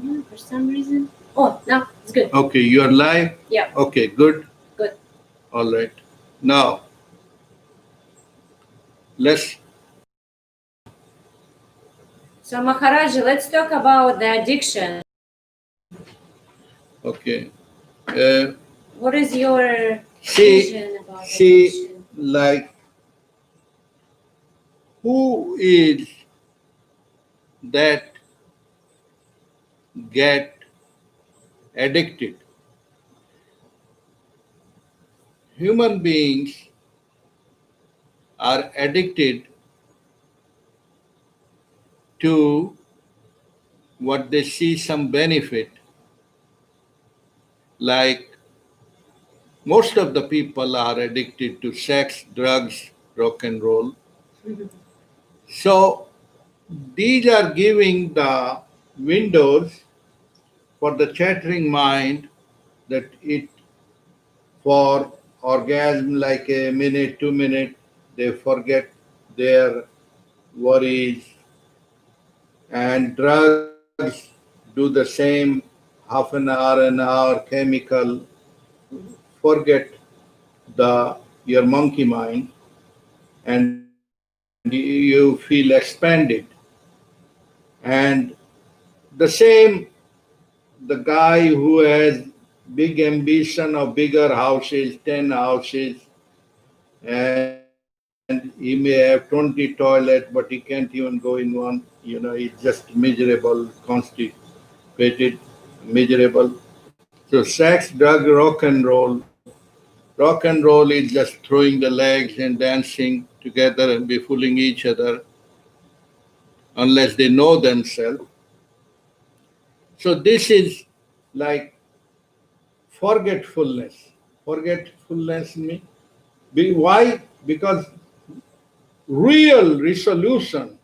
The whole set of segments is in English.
For some reason. Oh, no, it's good. Okay, you are live? Yeah. Okay, good. Good. All right. Now, let's. So, Maharaj, let's talk about the addiction. Okay. Uh, What is your see, vision about see, addiction? like, who is that get addicted? Human beings are addicted to what they see some benefit. Like most of the people are addicted to sex, drugs, rock and roll. So these are giving the windows for the chattering mind that it for orgasm like a minute, 2 minutes, they forget their worries, and drugs do the same half an hour chemical, forget the your monkey mind, and you feel expanded. And the same, the guy who has big ambition of bigger houses, 10 houses, and he may have 20 toilets, but he can't even go in one. He's just miserable, constipated, miserable. So sex, drug, rock and roll. Rock and roll is just throwing the legs and dancing together and be fooling each other unless they know themselves. So this is like forgetfulness. Forgetfulness means why? Because real solution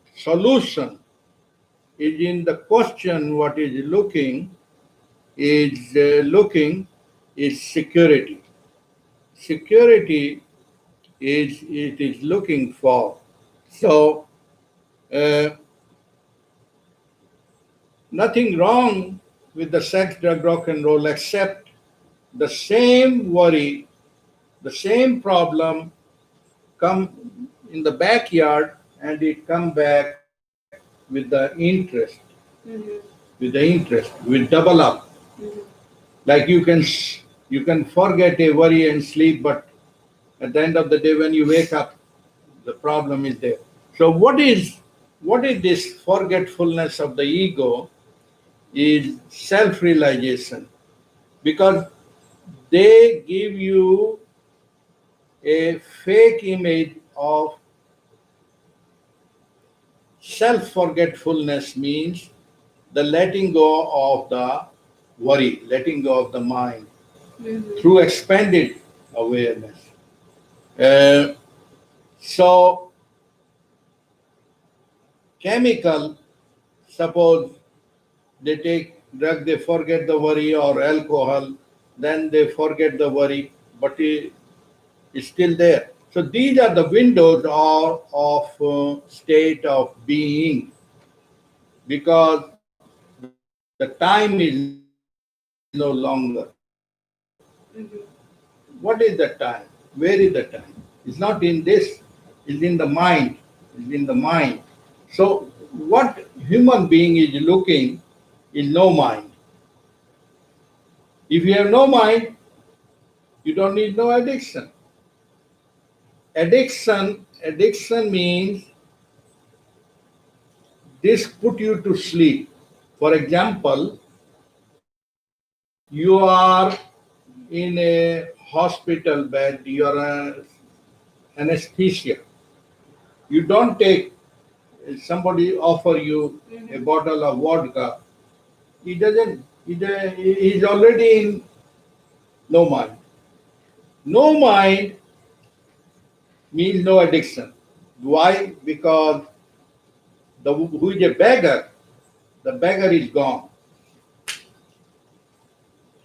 is in the question. What is looking is security. Security is it is looking for. So uh, nothing wrong with the sex, drug, rock and roll, except the same worry, the same problem come in the backyard, and it come back with the interest. With the interest will double up. Like you can forget a worry and sleep, but at the end of the day when you wake up, the problem is there. So what is this forgetfulness of the ego? Is self-realization, because they give you a fake image of self-forgetfulness. Means the letting go of the worry, letting go of the mind through expanded awareness. Uh, so chemical, suppose they take drug, they forget the worry, or alcohol, then they forget the worry, but it's still there. So these are the windows of state of being, because the time is no longer. What is the time? Where is the time? It's not in this. It's in the mind. It's in the mind. So what human being is looking is no mind. If you have no mind, you don't need no addiction. Addiction means this put you to sleep. For example, you are in a hospital bed, you are anesthesia. You don't take, somebody offer you a bottle of vodka. He doesn't, he's already in no mind. No mind means no addiction. Why? Because the who is a beggar, the beggar is gone.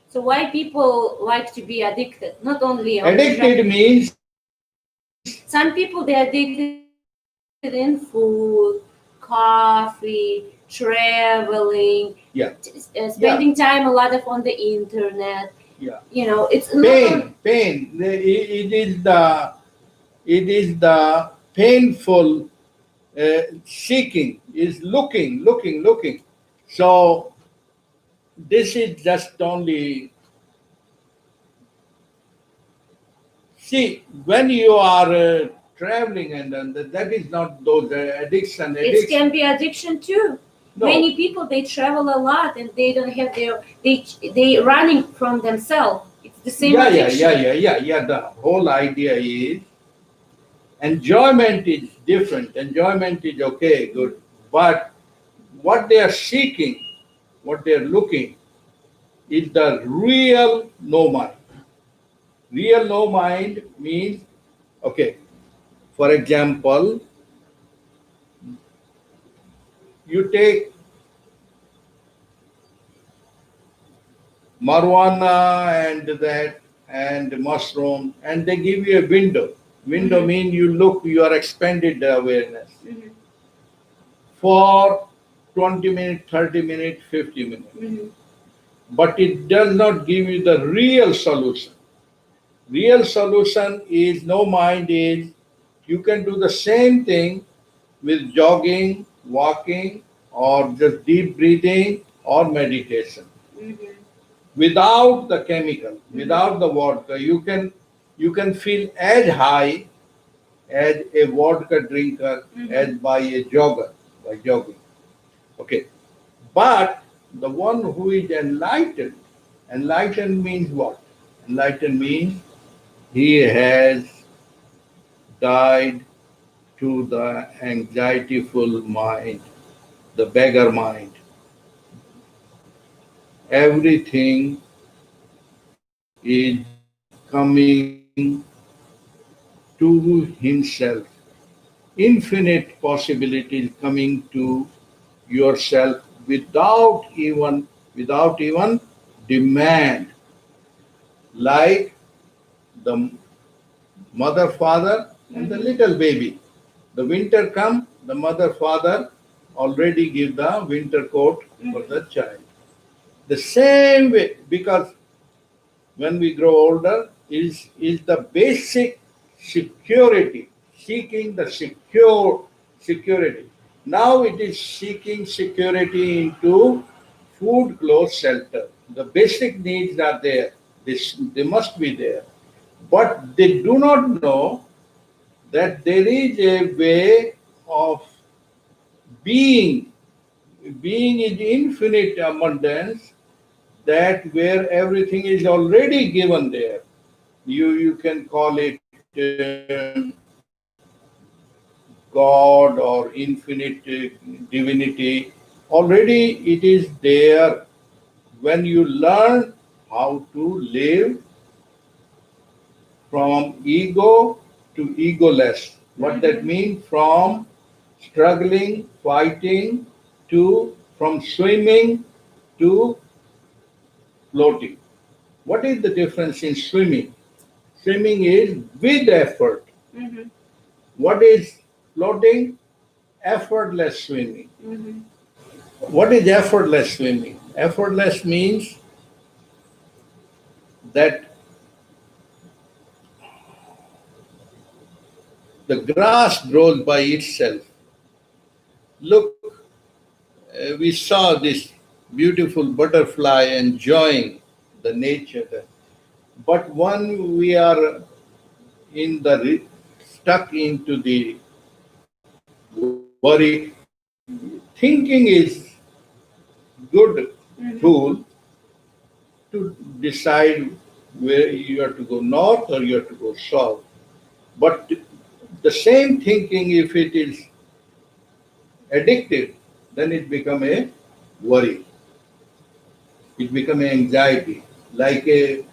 So why people like to be addicted? Not only on the Addicted drug. means Some people they addicted in food, clothes, coffee, traveling, Yeah. spending time a lot of on the internet. Yeah. You know, it's not Pain. It is the painful seeking, is looking. So this is just only, see, when you are traveling, and that is not those addiction. it can be addiction too. No. Many people they travel a lot and they don't have they running from themselves. It's the same addiction. Yeah. The whole idea is enjoyment is different. Enjoyment is okay, good, but what they are seeking, what they are looking, is the real no mind. Real no mind means, okay, for example, you take marijuana and that and mushroom, and they give you a window. Window means you look, you are expanded the awareness Mhm. for 20 minutes, 30 minutes, 50 minutes. Mhm. But it does not give you the real solution. Real solution is no mind is you can do the same thing with jogging, walking, or just deep breathing or meditation. Mhm. Without the chemical, without the vodka, you can feel as high as a vodka drinker as by a jogger by jogging. Okay. But the one who is enlightened, enlightened means what? Enlightened means he has died to the anxietyful mind, the beggar mind. Everything is coming to himself. Infinite possibilities coming to yourself without even demand, like the mother father and the little baby. The winter come, the mother father already give the winter coat for the child. The same way, because when we grow older, is the basic security, seeking the security. Now it is seeking security into food, clothes, shelter. The basic needs are there. They must be there. But they do not know that there is a way of being, being in infinite abundance, that where everything is already given there. You can call it God or infinite divinity. Already it is there when you learn how to live from ego to egoless. What that means? From struggling, fighting, to from swimming to floating. What is the difference in swimming? Swimming is with effort. Mhm. What is floating? Effortless swimming. Mhm. What is effortless swimming? Effortless means that the grass grows by itself. Look, we saw this beautiful butterfly enjoying the nature there. But when we are in the stuck into the worry, thinking is good tool to decide where you have to go north or you have to go south. But the same thinking, if it is addictive, then it become a worry. It become an anxiety. Like a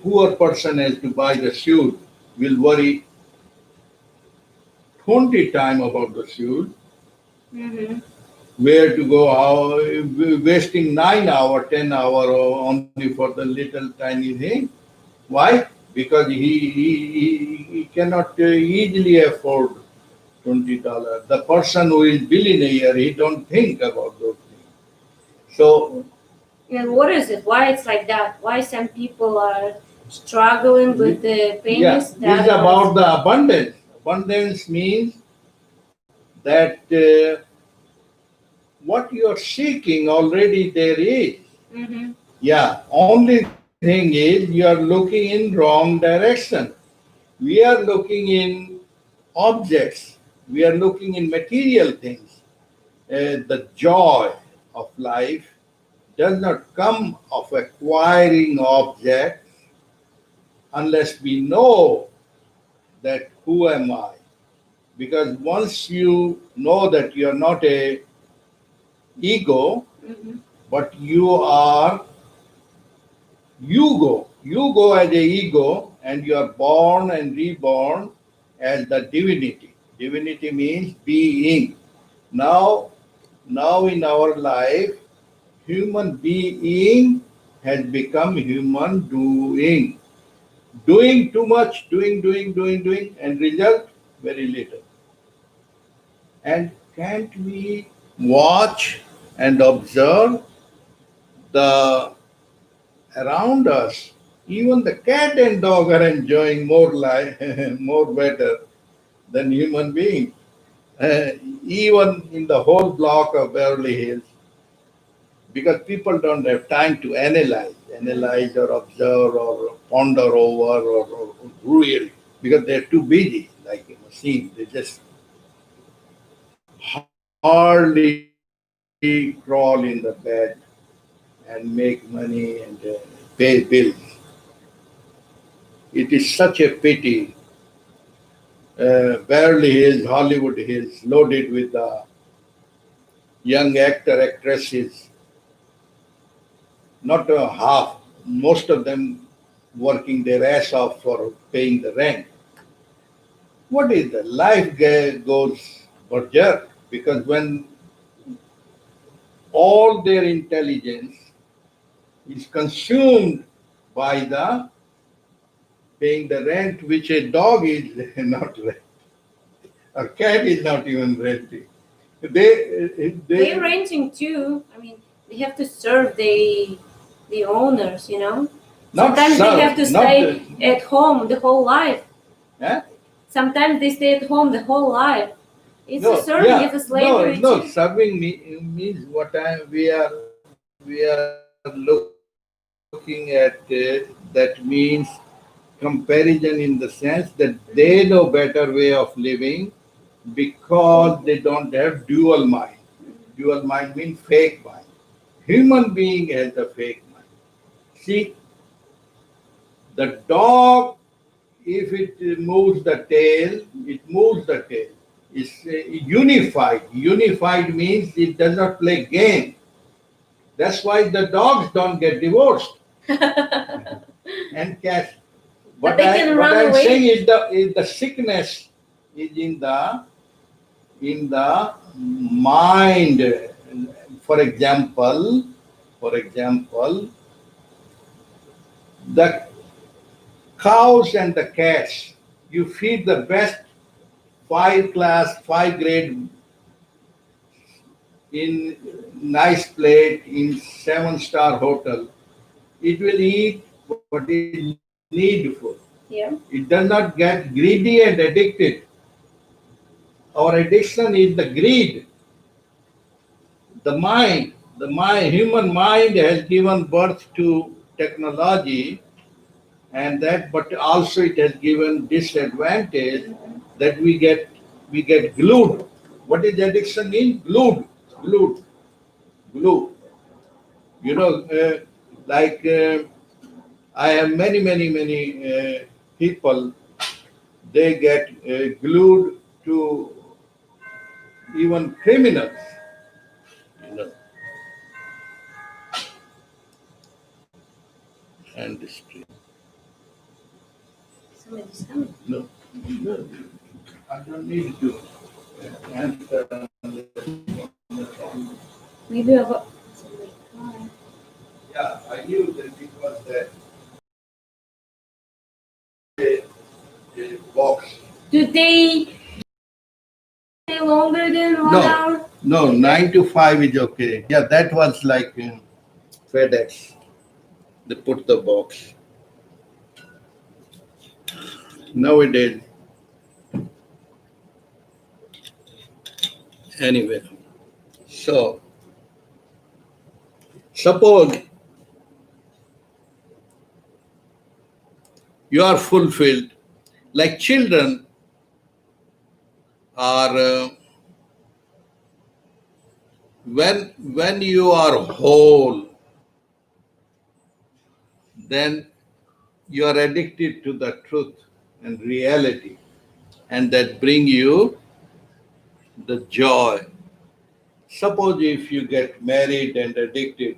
poor person has to buy the shoes, will worry 20 times about the shoes, Mhm. where to go, how, wasting 9 hours, 10 hours only for the little tiny thing. Why? Because he cannot easily afford $20. The person who is billionaire, he don't think about those things. So And what is it? Why it's like that? Why some people are struggling with the yeah, penis? this is about the abundance. Abundance means that what you are seeking already there is. Mm-hmm. Yeah, only thing is you are looking in wrong direction. We are looking in objects. We are looking in material things. The joy of life does not come of acquiring objects unless we know that who am I. Because once you know that you are not a ego, Mm-hmm. but you are you go as a ego, and you are born and reborn as the divinity. Divinity means being. Now now in our life, human being has become human doing. Doing too much, doing, and result very little. And can't we watch and observe the around us? Even the cat and dog are enjoying more life, more better than human beings. Uh, Even in the whole block of Beverly Hills, because people don't have time to analyze or observe or ponder over or really, because they're too busy, like a machine. They just hardly crawl in the bed and make money and pay bills. It is such a pity. Beverly Hills, Hollywood Hills, loaded with the young actresses, not half, most of them working their ass off for paying the rent. What is the life goes berserk, because when all their intelligence is consumed by the paying the rent, which a dog is not rent, a cat is not even renting. They're They renting too. I mean, they have to serve the owners. not Sometimes they have serve, to not stay at home the whole life. eh? Sometimes they stay at home the whole life. It's a No, serving. It's yeah, a slavery no. too. Serving means what we are looking at. That means comparison in the sense that they know better way of living because they don't have dual mind. Dual mind means fake mind. Human being has a fake mind. See, the dog, if it moves the tail, it moves the tail. It's unified. Unified means it does not play game. That's why the dogs don't get divorced and cats. But they can What run I'm saying away. is the sickness is in the mind. For example, for example, the cows and the cats. You feed the best five class, five grade in nice plate in 7-star hotel. It will eat what is needful. Yeah. It does not get greedy and addicted. Our addiction is the greed, the mind. Human mind has given birth to technology, and that, but also it has given disadvantage that we get glued. What is addiction mean? Glued, glue. You know, like I have many people. They get glued to even criminals. You know, and this Somebody's coming. no, no, I don't need to answer unless on the phone. Maybe about somebody. Hi. Yeah, I knew that because that a box. Do they No. hour? No, 9 to 5 is okay. Yeah, that was like FedEx. They put the box. Nowadays, anyway. So, suppose you are fulfilled, like children are, when you are whole, then you are addicted to the truth and reality, and that bring you the joy. Suppose if you get married and addicted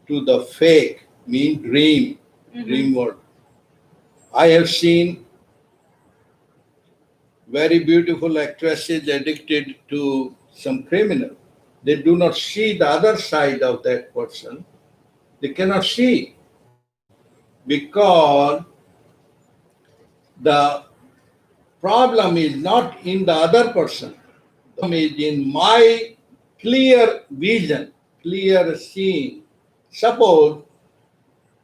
to the fake, mean dream world. I have seen very beautiful actresses addicted to some criminal. They do not see the other side of that person. They cannot see because the problem is not in the other person. The problem is in my clear vision, clear seeing. Suppose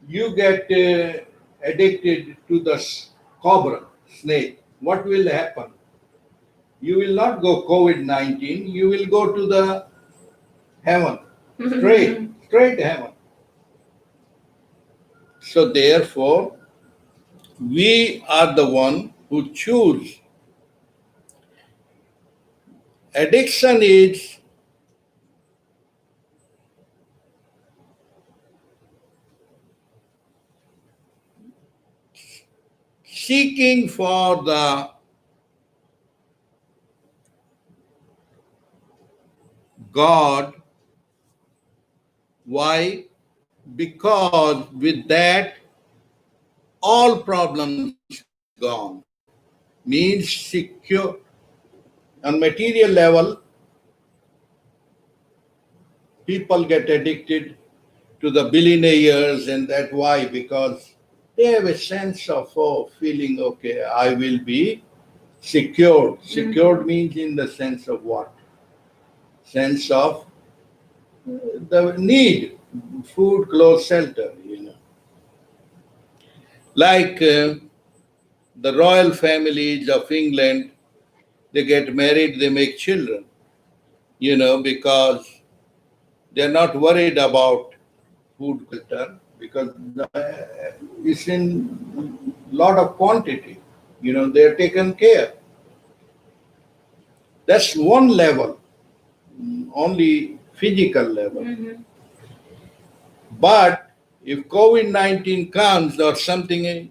you get addicted to the cobra, snake. What will happen? You will not go COVID-19, you will go to the heaven, straight heaven. So therefore, we are the one who choose. Addiction is seeking for the God. Why? Because with that, all problems gone. Means secure. On material level, people get addicted to the billionaires, and that why? Because they have a sense of feeling, okay, I will be secured. Secured means in the sense of what? Sense of the need, food, clothes, shelter, Like the royal families of England, they get married, they make children, because they're not worried about food, shelter, because it's in lot of quantity. They're taken care. That's one level, only physical level. But if COVID-19 comes or something,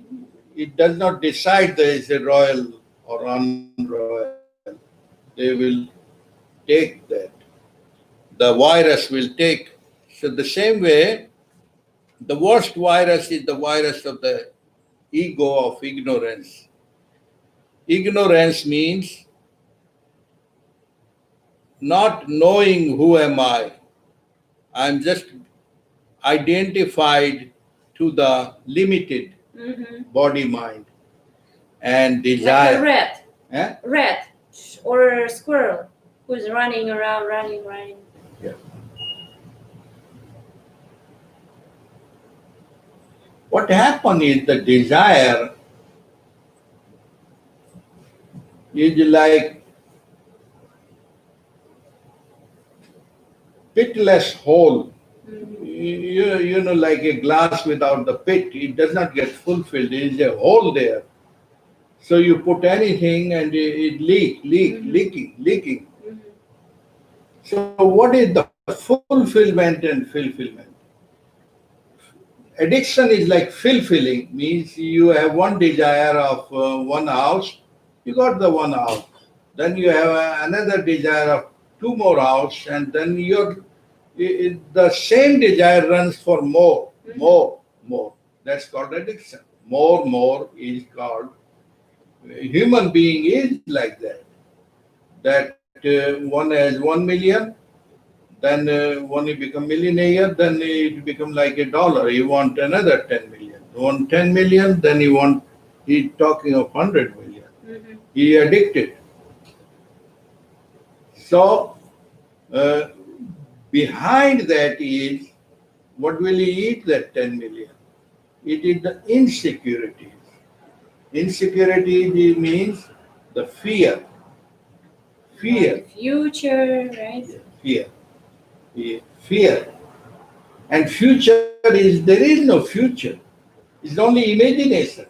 it does not decide there is a royal or unroyal. They will take that. The virus will take. So the same way, the worst virus is the virus of the ego of ignorance. Ignorance means not knowing who am I. I'm just identified to the limited body, mind, and desire. Like a rat. Eh? Rat or a squirrel who's running around, running. Yeah. What happened is the desire is like pitless hole. Like a glass without the pit, it does not get fulfilled. There is a hole there. So you put anything and it leaking. So what is the fulfillment and fulfillment? Addiction is like fulfilling, means you have one desire of one house, you got the one house. Then you have another desire of two more houses, and then the same desire runs for more. That's called addiction. More is called. Human being is like that. That one has 1 million, then when you become millionaire, then it become like $1. You want another 10 million. You want 10 million, then he's talking of 100 million. He addicted. So uh, behind that is, what will he eat that 10 million? It is the insecurities. Insecurity means the fear. About Fear. the future, right? Fear. Fear. And future is, there is no future. It's only imagination.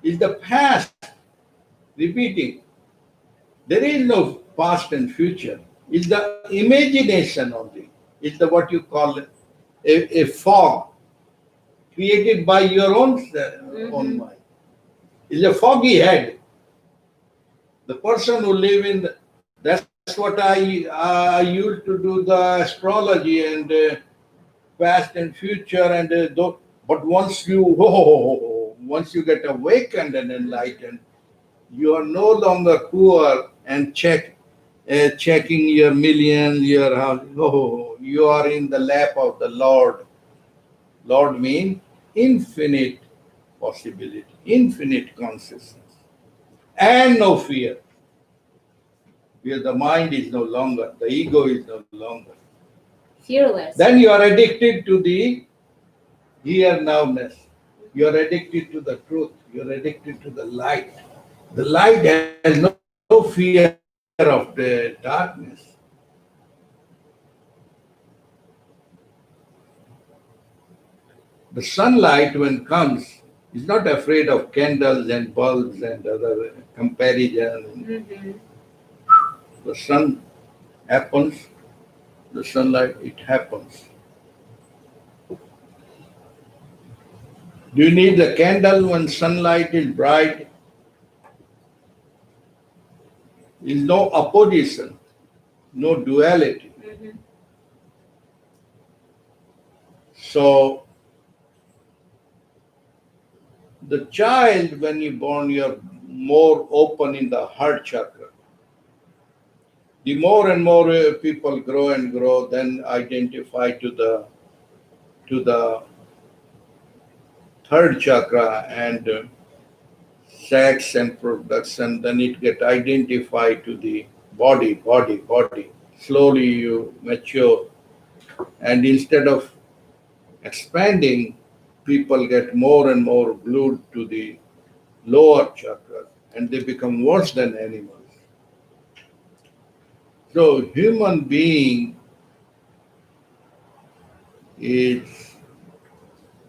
It's the past repeating. There is no past and future. It's the imagination only. It's the what you call a fog created by your own mind. It's a foggy head. The person who live in that's what I used to do the astrology and past and future and but once you once you get awakened and enlightened, you are no longer poor and checking your millions, your house. Oh, you are in the lap of the Lord. Lord means infinite possibility, infinite consciousness, and no fear. Where the mind is no longer, the ego is no longer. Fearless. Then you are addicted to the here nowness. You are addicted to the truth. You are addicted to the light. The light has no fear of the darkness. The sunlight, when comes, is not afraid of candles and bulbs and other comparison. The sun happens, the sunlight, it happens. Do you need a candle when sunlight is bright? There is no opposition, no duality. So, the child, when you born, you're more open in the heart chakra. The more and more people grow and grow, then identify to the third chakra and sex and production, then it get identified to the body. Slowly you mature, and instead of expanding, people get more and more glued to the lower chakras, and they become worse than animals. So human being is,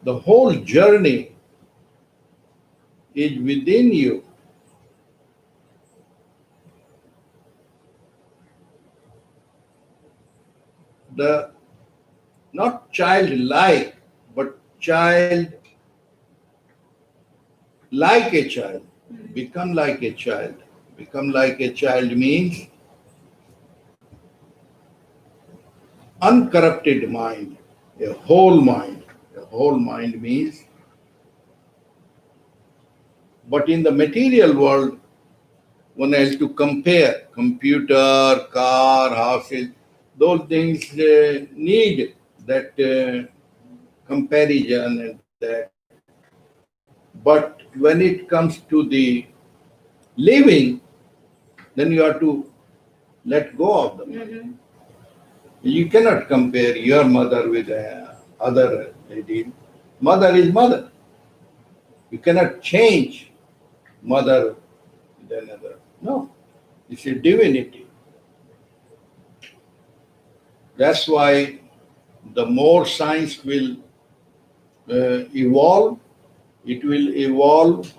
the whole journey is within you. The not childlike, but child like a child. Become like a child. Become like a child means uncorrupted mind, a whole mind. A whole mind means, but in the material world, one has to compare computer, car, houses. Those things need that comparison and that. But when it comes to the living, then you have to let go of them. You cannot compare your mother with other lady. Mother is mother. You cannot change mother with another. No, it's a divinity. That's why the more science will evolve, it will evolve.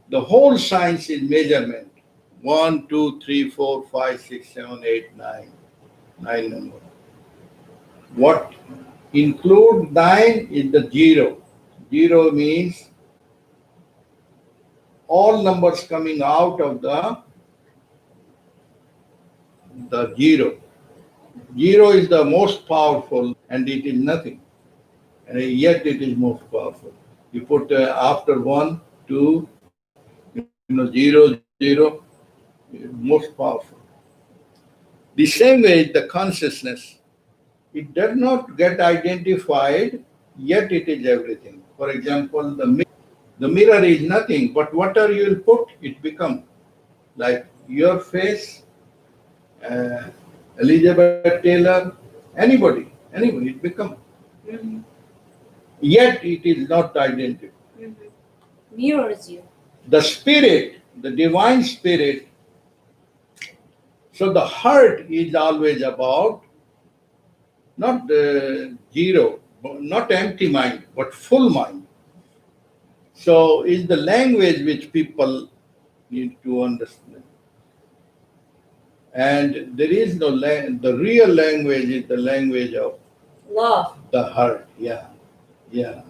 The whole science is measurement. 1, 2, 3, 4, 5, 6, 7, 8, 9. 9 number. What include 9 is the zero. Zero means all numbers coming out of the zero. Zero is the most powerful and it is nothing. And yet it is most powerful. You put after 1, 2, 0, 0, most powerful. The same way, the consciousness, it does not get identified, yet it is everything. For example, the mirror is nothing, but whatever you will put, it becomes like your face Elizabeth Taylor, anybody, it become. Mhm. Yet it is not identical. Mhm. Mirrors you. The spirit, the divine spirit, so the heart is always about not zero, not empty mind, but full mind. So is the language which people need to understand. And there is no the real language is the language of Love. the heart. Yeah, yeah.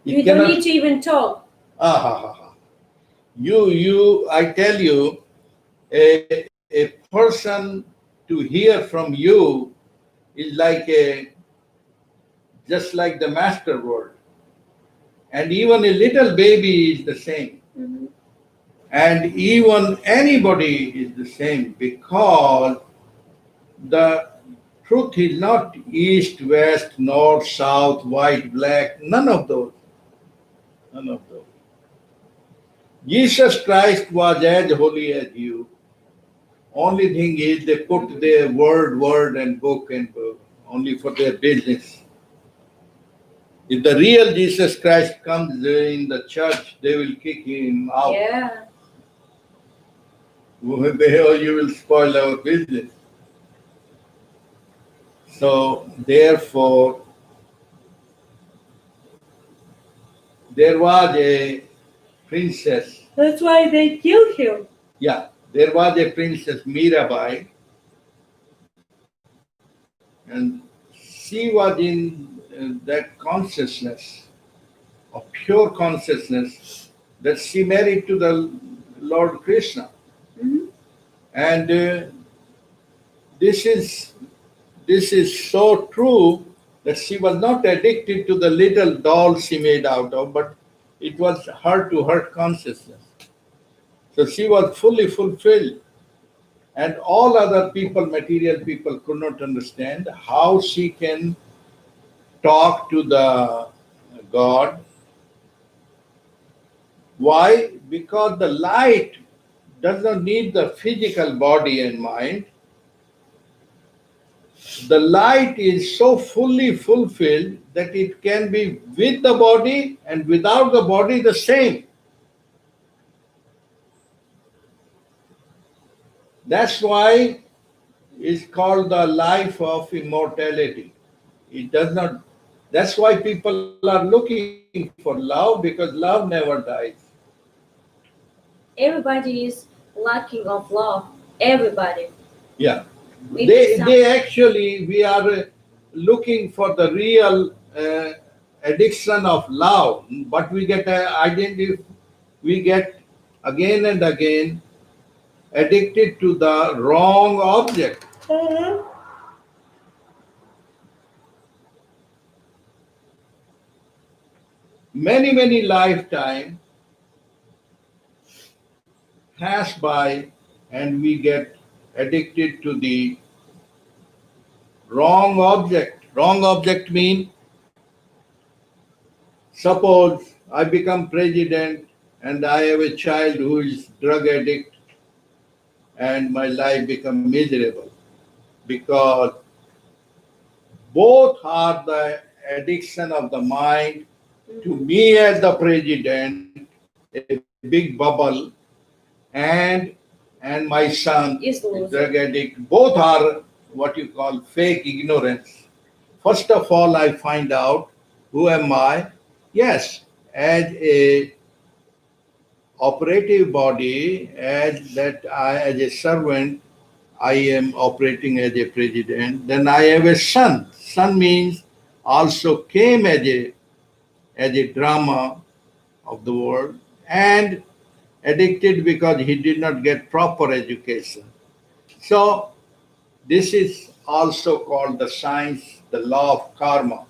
You It don't cannot. need to even talk. I tell you, a person to hear from you is like just like the master word. And even a little baby is the same. Mhm. And even anybody is the same because the truth is not east, west, north, south, white, black, none of those. None of those. Jesus Christ was as holy as you. Only thing is they put their word, and book, only for their business. If the real Jesus Christ comes in the church, they will kick him out. Yeah. You will spoil our business. So, therefore, there was a princess. That's why they killed him. Yeah, there was a princess Mirabai, and she was in that consciousness, of pure consciousness, that she married to the Lord Krishna. Mhm. And this is this is so true that she was not addicted to the little doll she made out of, but it was heart to heart consciousness. So she was fully fulfilled. And all other people, material people, could not understand how she can talk to the God. Why? Because the light does not need the physical body and mind. The light is so fully fulfilled that it can be with the body and without the body the same. That's why it's called the life of immortality. It does not. That's why people are looking for love because love never dies. Everybody is lacking of love. Everybody. Yeah, Maybe some. they actually we are looking for the real addiction of love, but we get we get again and again addicted to the wrong object. Mhm. Many lifetime pass by, and we get addicted to the wrong object. Wrong object mean suppose I become president and I have a child who is drug addict and my life become miserable because both are the addiction of the mind to me as the president, a big bubble, and and my son Is is loser. drug addict. Both are what you call fake ignorance. First of all, I find out who am I? Yes, as a operative body, as a servant, I am operating as a president. Then I have a son. Son means also came as a drama of the world and addicted because he did not get proper education. So this is also called the science, the law of karma.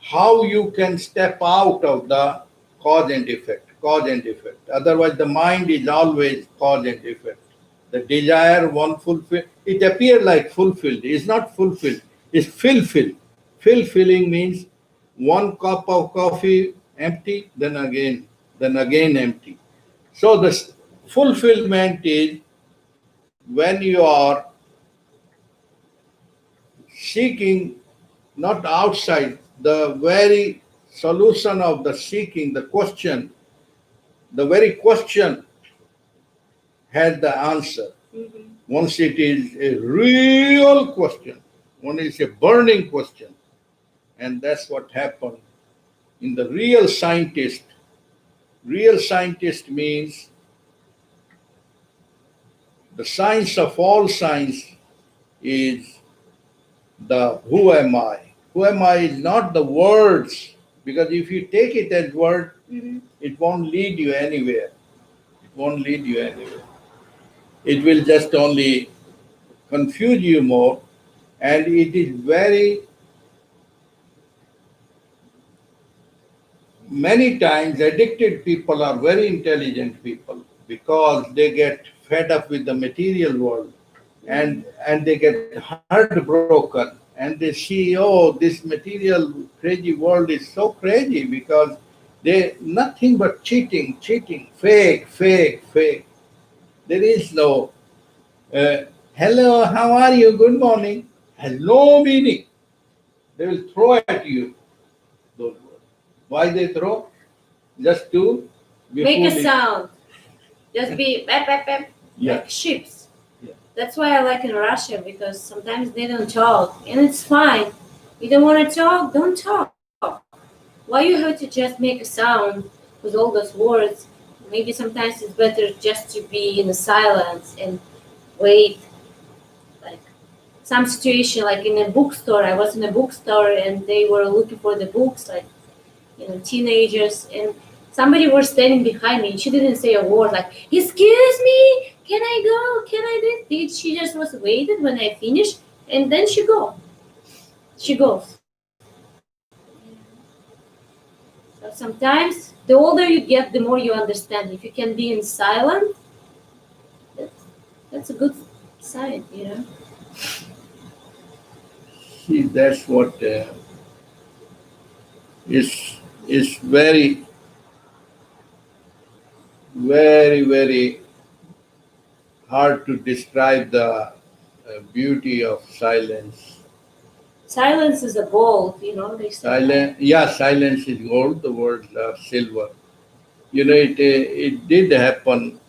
How you can step out of the cause and effect. Otherwise, the mind is always cause and effect. The desire, one fulfill, it appears like fulfilled. It's not fulfilled, it's fulfilled. Fulfilling means one cup of coffee empty, then again empty. So the fulfillment is when you are seeking not outside, the very solution of the seeking, the very question has the answer. Mhm. Once it is a real question, one is a burning question. And that's what happened in the real scientist. Real scientist means the science of all science is the who am I. Who am I is not the words, because if you take it as word, Mhm. it won't lead you anywhere. It won't lead you anywhere. It will just only confuse you more, and it is very many times addicted people are very intelligent people because they get fed up with the material world, and they get heartbroken, and they see, oh, this material crazy world is so crazy because they nothing but cheating, fake. There is no hello, how are you, good morning, has no meaning. They will throw at you those words. Why they throw? Just to be Make a foolish. sound. Just be bap, bap, bap, Yeah. like ships. Yeah. That's why I like in Russia, because sometimes they don't talk, and it's fine. You don't want to talk, don't talk. Why you have to just make a sound with all those words? Maybe sometimes it's better just to be in the silence and wait. Like some situation, like in a bookstore. I was in a bookstore and they were looking for the books, like teenagers, and somebody was standing behind me. And she didn't say a word, like "Excuse me, can I go? Can I do this?" She just was waited when I finished, and then she go. She goes. So sometimes, the older you get, the more you understand. If you can be in silence, that's, that's a good sign. See, that's what is very, very hard to describe the beauty of silence. Silence is a gold, they say. Silence, yeah, silence is gold. The words are silver. It did happen.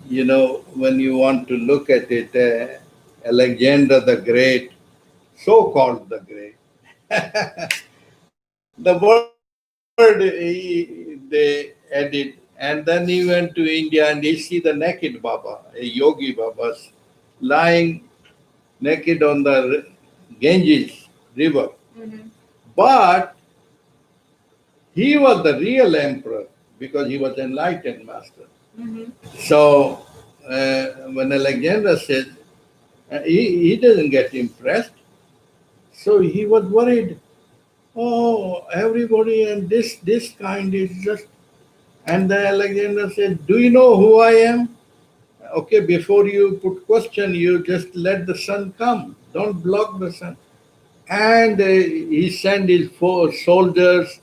When you want to look at it, Alexander the Great, so-called the Great, the word they added, and then he went to India and he see the naked Baba, a yogi Babas, lying naked on the Ganges river. Mhm. But he was the real emperor because he was enlightened master. Mhm. So when Alexander said, he doesn't get impressed. So he was worried. Oh, everybody and this kind is just. And then Alexander said, "Do you know who I am? Okay, before you put question, you just let the sun come. Don't block the sun." And he sent his four soldiers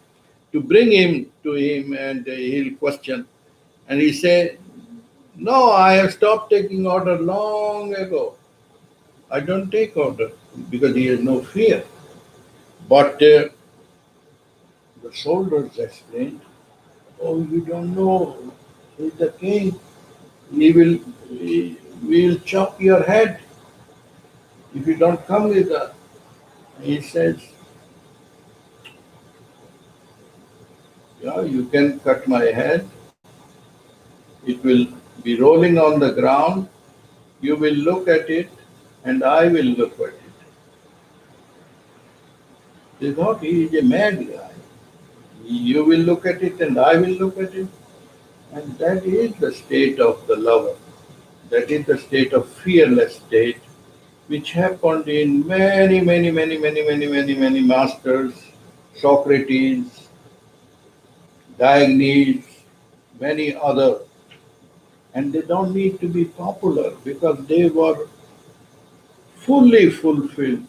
to bring him to him, and he'll question. And he said, "No, I have stopped taking order long ago. I don't take order because he has no fear." But the soldiers explained, "Oh, you don't know. He's the king. He will, we will chop your head if you don't come with us." He says, "Yeah, you can cut my head. It will be rolling on the ground. You will look at it, and I will look at it." They thought he is a mad guy. You will look at it, and I will look at it. And that is the state of the lover. That is the state of fearless state, which happened in many masters, Socrates, Diogenes, many others. And they don't need to be popular because they were fully fulfilled,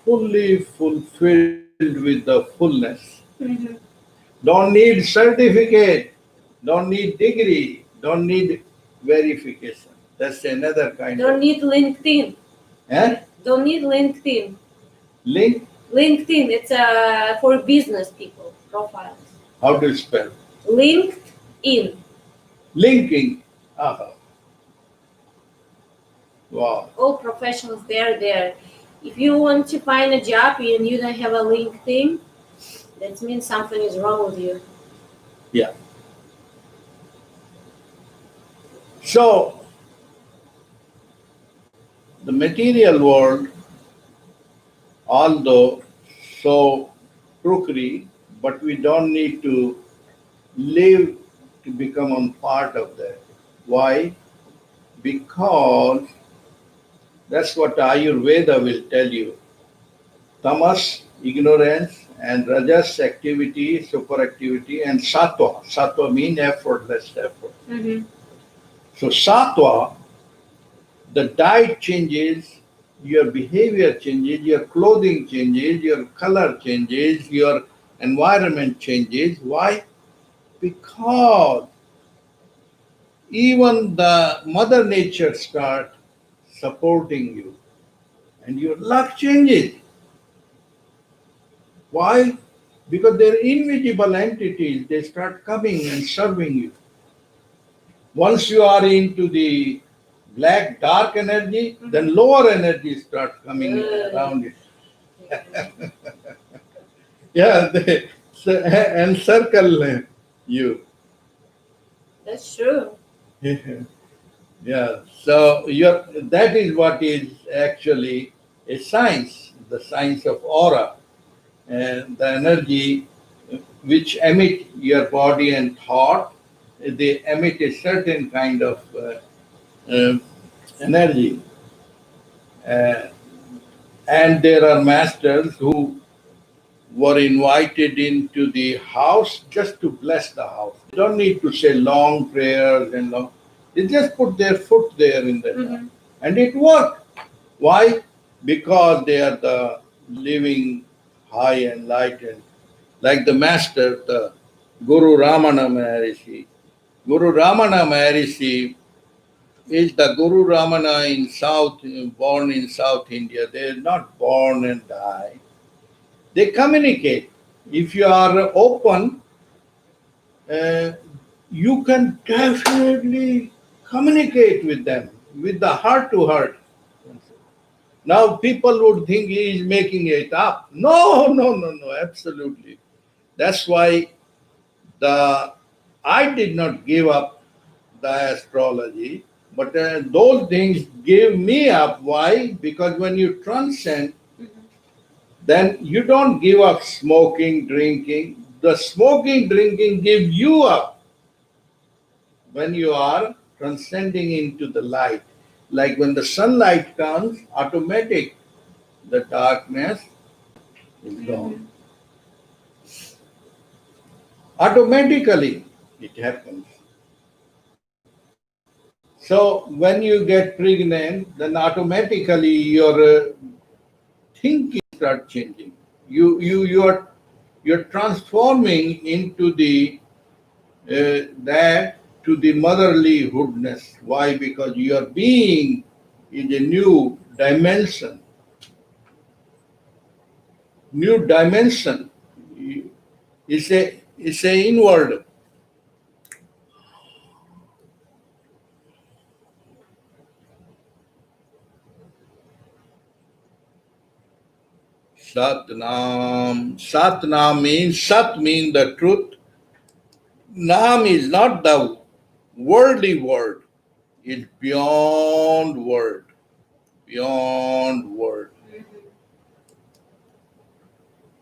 fully fulfilled with the fullness. Mhm. Don't need certificate, don't need degree, don't need verification. That's another kind Don't of. need LinkedIn. Eh? don't need LinkedIn. Link? LinkedIn, it's for business people, profiles. How do you spell? LinkedIn. Linking. Aha. Wow. All professionals, they're there. If you want to find a job and you don't have a LinkedIn, that means something is wrong with you. Yeah. So, the material world, although so crookery, but we don't need to live to become a part of that. Why? Because that's what Ayurveda will tell you. Tamas, ignorance, and rajas, activity, superactivity, and sattva. Sattva means effortless effort. Mm-hmm. So sattva, the diet changes, your behavior changes, your clothing changes, your color changes, your environment changes. Why? Because even the mother nature start supporting you and your luck changes. Why? Because they're invisible entities, they start coming and serving you. Once you are into the black dark energy, then lower energy start coming around it. Yeah, they and circle you. That's true. Yeah, so that is what is actually a science, the science of aura, and the energy which emit your body and thought, they emit a certain kind of uh, energy. Uh, and there are masters who were invited into the house just to bless the house. They don't need to say long prayers and long. They just put their foot there in the Mm-hmm. and it worked. Why? Because they are the living high and light and like the master, the Guru Ramana Maharishi. Guru Ramana Maharishi is the Guru Ramana in South, born in South India. They are not born and die. They communicate. If you are open, uh, you can definitely communicate with them with the heart to heart. Now people would think he is making it up. No, no, no, no, absolutely. That's why the I did not give up the astrology, but those things gave me up. Why? Because when you transcend, then you don't give up smoking, drinking. The smoking, drinking give you up when you are transcending into the light. Like when the sunlight comes, automatic, the darkness is gone. Mm-hmm. Automatically, it happens. So when you get pregnant, then automatically your thinking start changing. You're transforming into the that to the motherlyhoodness. Why? Because your being is a new dimension. New dimension. It's a inward. Satnam. Satnam means Sat means the truth. Nam is not the worldly word. It's beyond word. Beyond word.